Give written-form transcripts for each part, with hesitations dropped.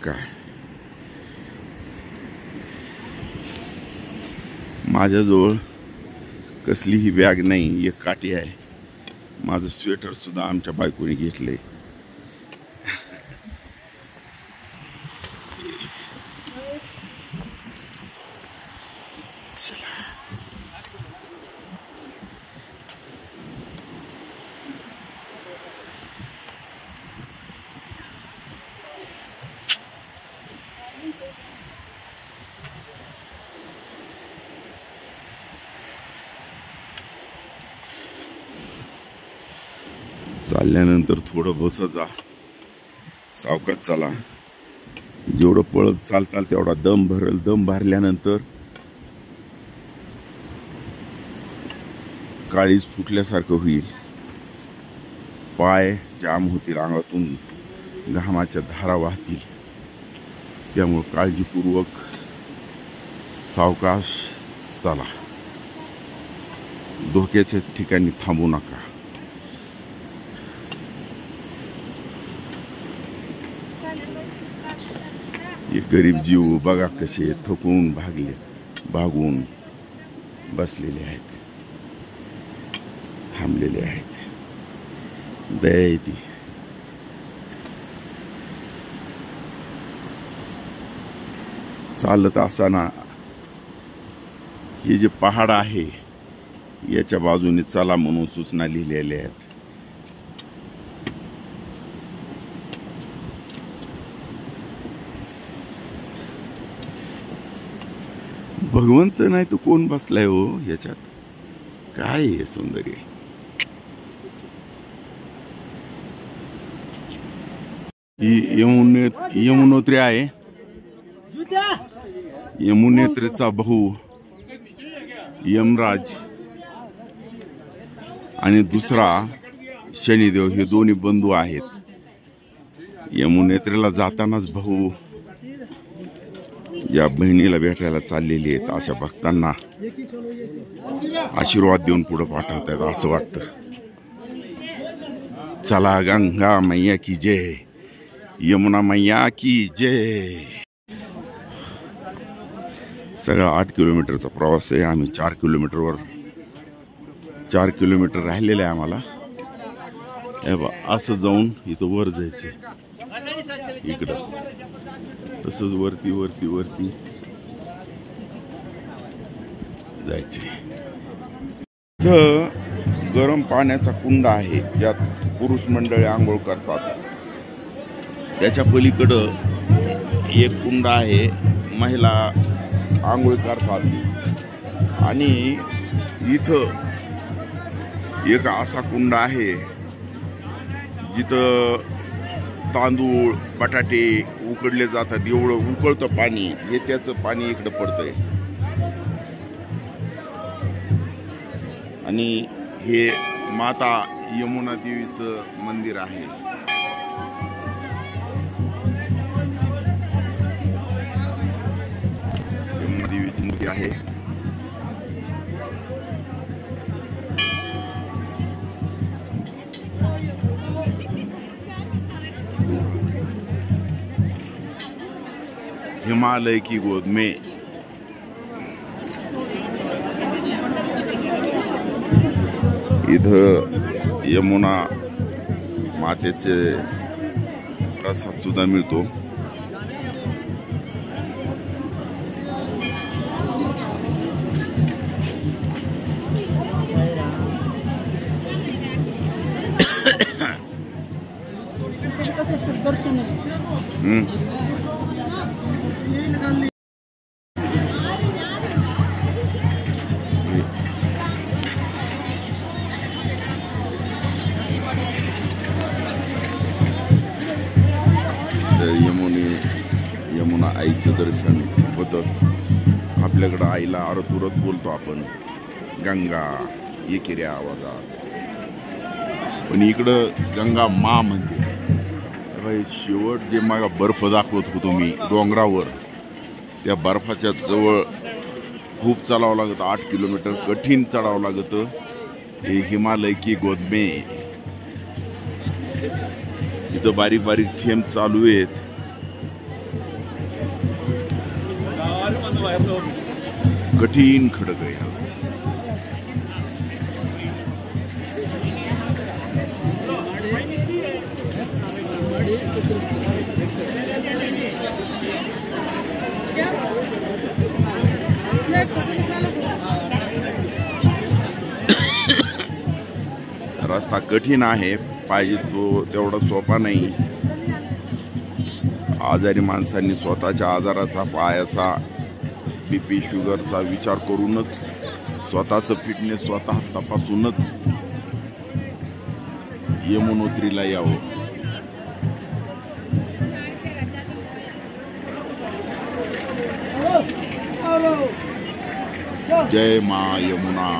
काय माझ्याजवळ कसलीही बॅग नाही, एक काठी आहे. माझं स्वेटर सुद्धा आमच्या बायकोने घेतलंय. चालल्यानंतर थोडं बसत जा, सावकाश चला. जेवढं पळत चालताल तेवढा दम भरेल. दम भरल्यानंतर काळीज फुटल्यासारखं होईल, पाय जाम होतील, अंगातून घामाच्या धारा वाहतील. त्यामुळे काळजीपूर्वक सावकाश चला. धोक्याच्या ठिकाणी थांबू नका. हे गरीब जीव बघा कसे थकून भागून बसलेले आहेत, थांबलेले आहेत. दया येते. चालत असताना हे जे पहाड आहे याच्या बाजूने चला म्हणून सूचना लिहिलेल्या आहेत. भगवंत नाही तो कोण बसलाय हो याच्यात? काय आहे सौंदर्य. ही यमुनोत्री आहे. यमुनेत्रीचा भाऊ यमराज आणि दुसरा शनिदेव हे दोन्ही बंधू आहेत. यमुनेत्रीला जातानाच भाऊ या बहिणीला भेटायला चाललेली आहेत. अशा भक्तांना आशीर्वाद देऊन पुढे पाठवतात असं वाटतं. चला गंगा मैया की जय, यमुना मैया की जय. सगळा 8 किलोमीटरचा प्रवास आहे. आम्ही 4 किलोमीटर राहिलेलं आहे आम्हाला. असं जाऊन इथं वर जायचंय, इकडं तसंच वरती जायचंय. इथं गरम पाण्याचा कुंड आहे ज्यात पुरुष मंडळी आंघोळ करतात. त्याच्या पलीकडं एक कुंड आहे, महिला आंघोळ करतात. आणि इथं एक असा कुंड आहे जिथं तांदूळ बटाटे उकडले जातात. एवढं उकळतं पाणी, हे त्याचं पाणी इकडं पडतंय. आणि हे माता यमुना देवीचं मंदिर आहे. यमुना देवीची मूर्ती आहे. हिमालय की गोद में इथं यमुना मातेचे प्रसाद सुद्धा मिळतो. यमुना आईचं दर्शन होतं. आपल्याकडं आईला आरतुरत बोलतो आपण, गंगा एकेऱ्या आवाजात. पण इकडं गंगा मा म्हणते. शेवट जे मला बर्फ दाखवत होतो मी डोंगरावर, त्या बर्फाच्या जवळ खूप चालावं लागतं. 8 किलोमीटर कठीण चढावं लागतं. हे हिमालय की गोद में. इथं बारीक बारीक थेंब चालू आहेत. कठीण खडक आहे. रस्ता कठीण आहे, पाहिजे तो तेवढा सोपा नाही. आजारी माणसांनी स्वतःच्या आजाराचा, पायाचा, बीपी शुगरचा विचार करूनच, स्वतःचं फिटनेस स्वतः तपासूनच यमुनोत्रीला यावं. जय मा यमुना.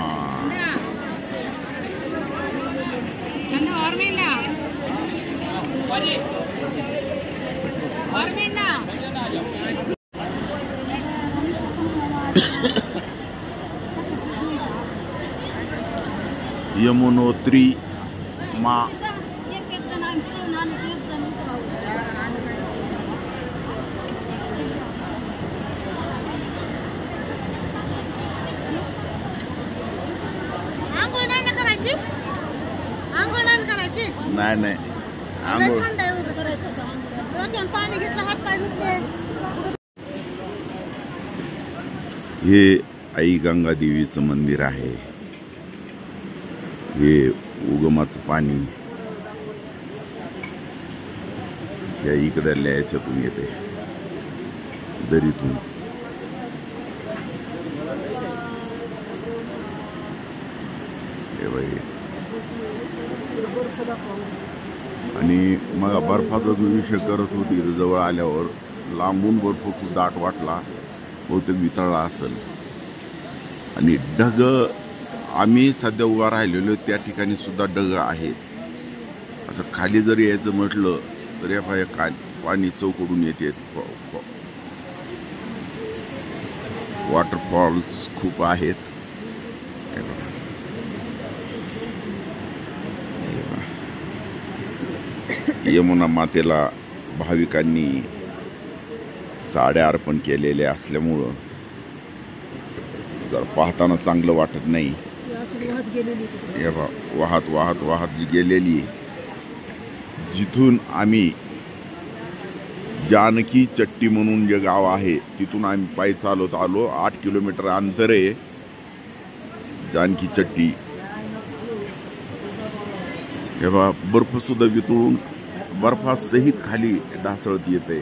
यमुनोत्री मा. नाही नाही, आंघोळ हे आई गंगा देवीचं मंदिर आहे. हे उगमाचं पाणी या इकडल्या याच्यातून येते, दरीतून. हे बाई, आणि मग बर्फाचा जो विषय करत होती, जवळ आल्यावर लांबून बर्फ खूप दाट वाटला, बहुतेक वितळला असेल. आणि ढग, आम्ही सध्या उभा राहिलेलो त्या ठिकाणी सुद्धा ढग आहेत. असं खाली जरी यायचं म्हटलं तर या पाणी चौकडून येते. वॉटरफॉल्स खूप आहेत. यमुना मातेला भाविकांनी साड्या अर्पण केलेल्या असल्यामुळं जर पाहताना चांगलं वाटत नाही. वाहत वाहत वाहत गेलेली, जिथून आम्ही जानकी चट्टी म्हणून जे गाव आहे तिथून आम्ही पायी चालत आलो. 8 किलोमीटर अंतर आहे जानकी चट्टी. तेव्हा बर्फ सुद्धा वितळून बर्फासहित खाली ढासळत येते.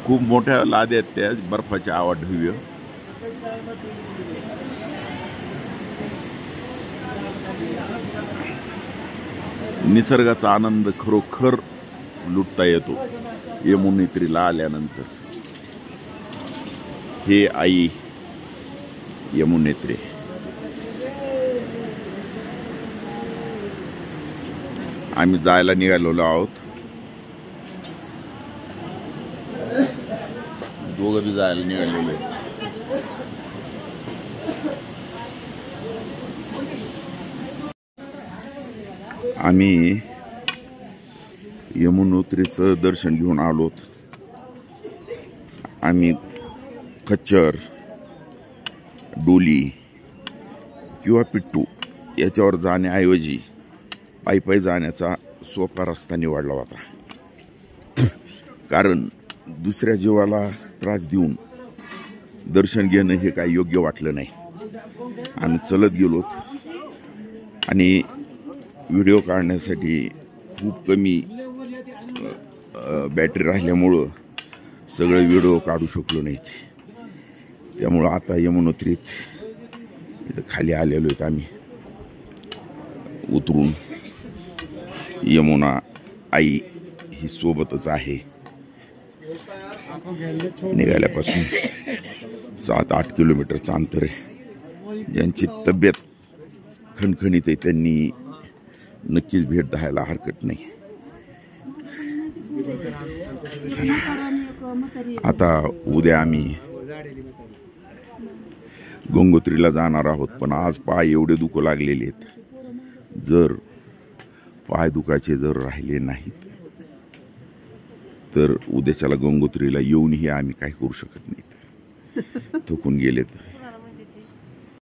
खूप मोठ्या लाद्या आहेत त्या बर्फाच्या आवाढव्य. निसर्गाचा आनंद खरोखर लुटता येतो यमुनोत्रीला आल्यानंतर. हे आई यमुनोत्री. आम्ही जायला निघालेलो आहोत. दोघं बी जायला निघालेलो आहे. आम्ही यमुनोत्रीचं दर्शन घेऊन आलोत. आम्ही खच्चर, डोली किंवा पिट्टू याच्यावर जाण्याऐवजी पायी पायी जाण्याचा सोपा रस्ता निवडला होता. कारण दुसऱ्या जीवाला त्रास देऊन दर्शन घेणं हे काही योग्य वाटलं नाही. आम्ही चलत गेलोत आणि व्हिडिओ काढण्यासाठी खूप कमी बॅटरी राहिल्यामुळं सगळे व्हिडिओ काढू शकलो नाहीत. त्यामुळं आता यमुनोत्रीत खाली आलेलो आहेत आम्ही उतरून. यमुना आई ही सोबतच आहे. निघाल्यापासून 7-8 किलोमीटरचं अंतर आहे. ज्यांची तब्येत खणखणीत आहे त्यांनी नक्कीच भेट द्यायला हरकत नाही. आता उद्या आम्ही गंगोत्रीला जाणार आहोत. पण आज पाय एवढे दुखू लागलेले आहेत, जर पाय दुखाचे जर राहिले नाहीत तर उद्याच्याला गंगोत्रीला येऊनही आम्ही काही करू शकत नाही. थकून गेलेत.